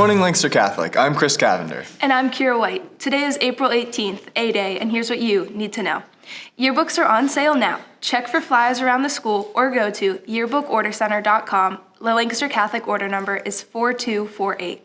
morning, Lancaster Catholic. I'm Chris Cavender. And I'm Kira White. Today is April 18th, A-Day, and here's what you need to know. Yearbooks are on sale now. Check for flyers around the school or go to yearbookordercenter.com. The Lancaster Catholic order number is 4248.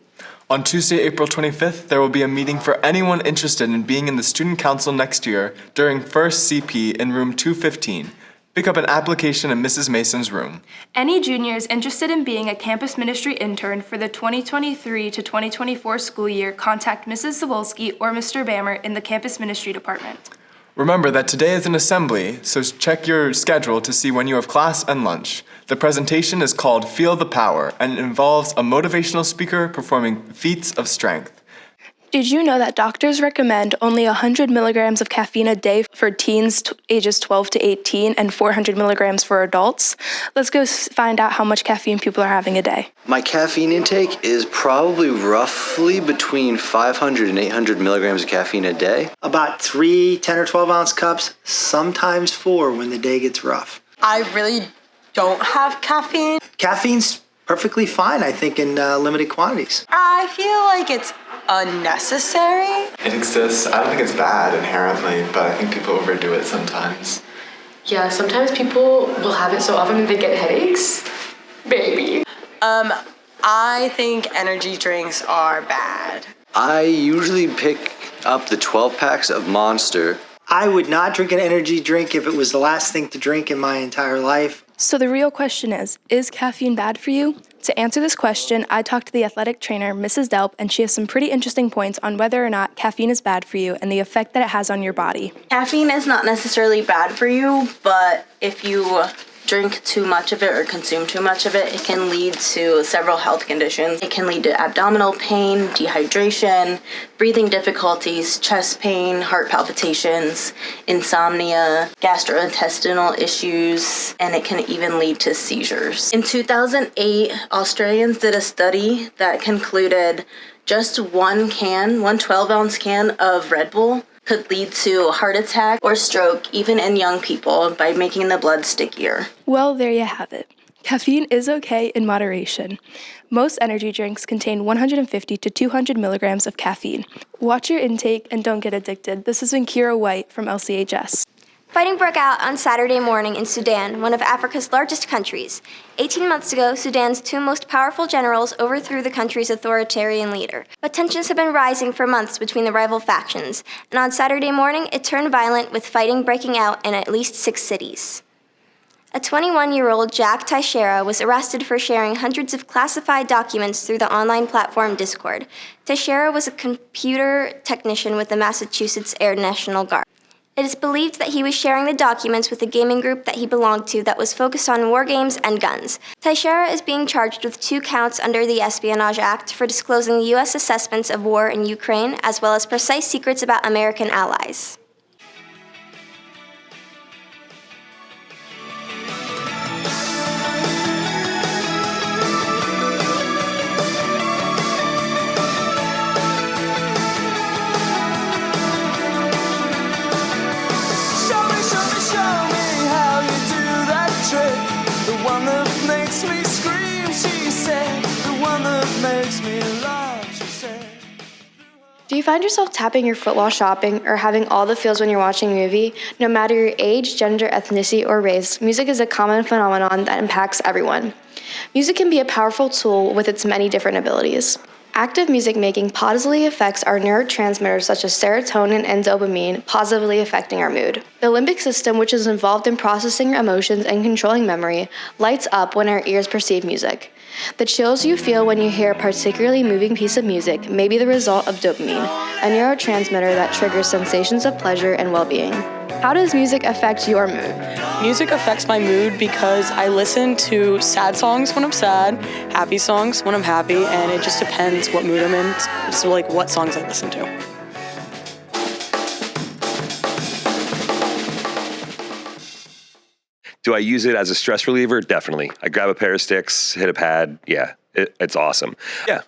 On Tuesday, April 25th, there will be a meeting for anyone interested in being in the Student Council next year during First CP in room 215. Pick up an application in Mrs. Mason's room. Any juniors interested in being a campus ministry intern for the 2023 to 2024 school year, contact Mrs. Zawolski or Mr. Bammer in the campus ministry department. Remember that today is an assembly, so check your schedule to see when you have class and lunch. The presentation is called Feel the Power and involves a motivational speaker performing feats of strength. Did you know that doctors recommend only 100 milligrams of caffeine a day for teens ages 12 to 18 and 400 milligrams for adults? Let's go find out how much caffeine people are having a day. My caffeine intake is probably roughly between 500 and 800 milligrams of caffeine a day. About 3 10 or 12 ounce cups, sometimes 4 when the day gets rough. I really don't have caffeine. Caffeine's perfectly fine, I think, in limited quantities. I feel like it's unnecessary. It exists. I don't think it's bad inherently, but I think people overdo it sometimes. Yeah, sometimes people will have it so often that they get headaches. Baby. I think energy drinks are bad. I usually pick up the 12 packs of Monster. I would not drink an energy drink if it was the last thing to drink in my entire life. So the real question is caffeine bad for you? To answer this question, I talked to the athletic trainer, Mrs. Delp, and she has some pretty interesting points on whether or not caffeine is bad for you and the effect that it has on your body. Caffeine is not necessarily bad for you, but if you drink too much of it or consume too much of it, it can lead to several health conditions. It can lead to abdominal pain, dehydration, breathing difficulties, chest pain, heart palpitations, insomnia, gastrointestinal issues, and it can even lead to seizures. In 2008, Australians did a study that concluded just one 12-ounce can of Red Bull could lead to heart attack or stroke even in young people by making the blood stickier. Well, there you have it. Caffeine is okay in moderation. Most energy drinks contain 150 to 200 milligrams of caffeine. Watch your intake and don't get addicted. This has been Kira White from LCHS. Fighting broke out on Saturday morning in Sudan, one of Africa's largest countries. 18 months ago, Sudan's two most powerful generals overthrew the country's authoritarian leader. But tensions have been rising for months between the rival factions, and on Saturday morning, it turned violent with fighting breaking out in at least 6 cities. A 21-year-old Jack Teixeira was arrested for sharing hundreds of classified documents through the online platform Discord. Teixeira was a computer technician with the Massachusetts Air National Guard. It is believed that he was sharing the documents with a gaming group that he belonged to that was focused on war games and guns. Teixeira is being charged with 2 counts under the Espionage Act for disclosing the U.S. assessments of war in Ukraine, as well as precise secrets about American allies. Do you find yourself tapping your foot while shopping or having all the feels when you're watching a movie? No matter your age, gender, ethnicity, or race, music is a common phenomenon that impacts everyone. Music can be a powerful tool with its many different abilities. Active music making positively affects our neurotransmitters such as serotonin and dopamine, positively affecting our mood. The limbic system, which is involved in processing emotions and controlling memory, lights up when our ears perceive music. The chills you feel when you hear a particularly moving piece of music may be the result of dopamine, a neurotransmitter that triggers sensations of pleasure and well-being. How does music affect your mood? Music affects my mood because I listen to sad songs when I'm sad, happy songs when I'm happy, and it just depends what mood I'm in, so like what songs I listen to. Do I use it as a stress reliever? Definitely. I grab a pair of sticks, hit a pad. Yeah, it's awesome. Yeah,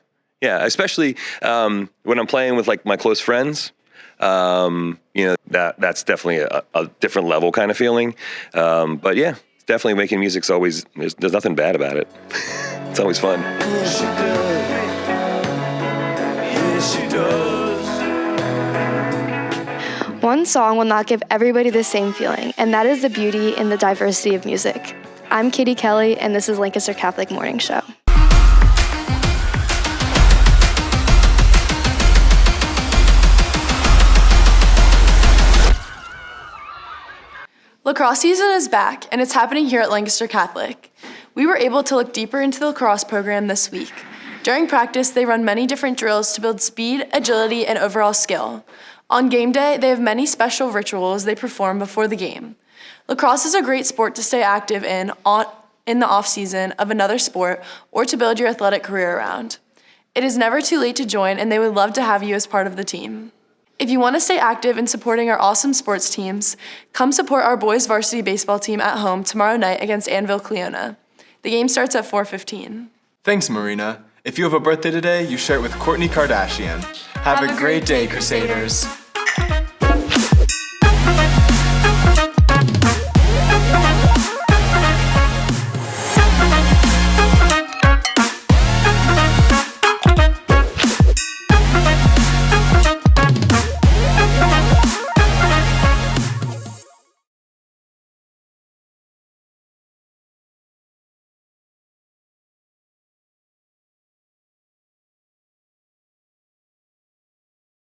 especially when I'm playing with like my close friends. That's definitely a different level kind of feeling. But yeah, definitely making music's always, there's nothing bad about it. It's always fun. she does. One song will not give everybody the same feeling, and that is the beauty in the diversity of music. I'm Katie Kelly, and this is Lancaster Catholic Morning Show. Lacrosse season is back, and it's happening here at Lancaster Catholic. We were able to look deeper into the lacrosse program this week. During practice, they run many different drills to build speed, agility, and overall skill. On game day, they have many special rituals they perform before the game. Lacrosse is a great sport to stay active in the off-season of another sport or to build your athletic career around. It is never too late to join, and they would love to have you as part of the team. If you want to stay active in supporting our awesome sports teams, come support our boys varsity baseball team at home tomorrow night against Annville-Cleona. The game starts at 4:15. Thanks, Marina. If you have a birthday today, you share it with Kourtney Kardashian. Have a great day, Crusaders.